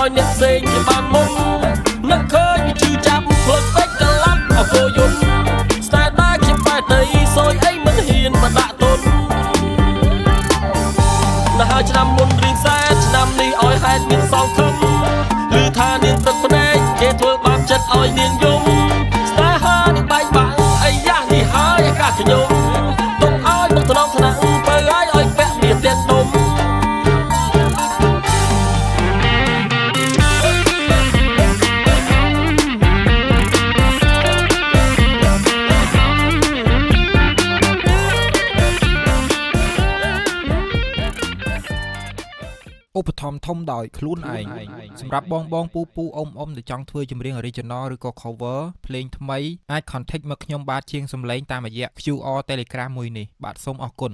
ឲ្យអ្នកផ្សេងជាបានមុននឹកឃើញវាជឿចាប់ផ្លុចពេកកលាប់អកោយន្តស្នេហ៍ដែរខ្ញុំបែរដីសយអីមិនហ៊ានមកដាក់ទុននៅហើយឆ្នាំមុនរៀងសែឆ្នាំនេះឲ្យហេតុមានសងខឹមឬថានាងទឹកភ្នែកគេធ្វើបាបចិត្តឲ្យនាងយំស្នេហានេះបែកបាក់អីយ៉ានេះហើយអាកាសខ្ញុំទុកឲ្យមកថ្នមថ្នាក់បើឲ្យពាក់មានទៀតដុំឧបត្ថម្ភធំដោយខ្លួនឯងសម្រាប់បងពូអ៊ំដែលចង់ធ្វើចម្រៀង original ឬក៏ cover ភ្លេងថ្មីអាច contact មកខ្ញុំបាទជាងសំឡេងតាមរយៈ QR Telegram មួយនេះបាទសូមអរគុណ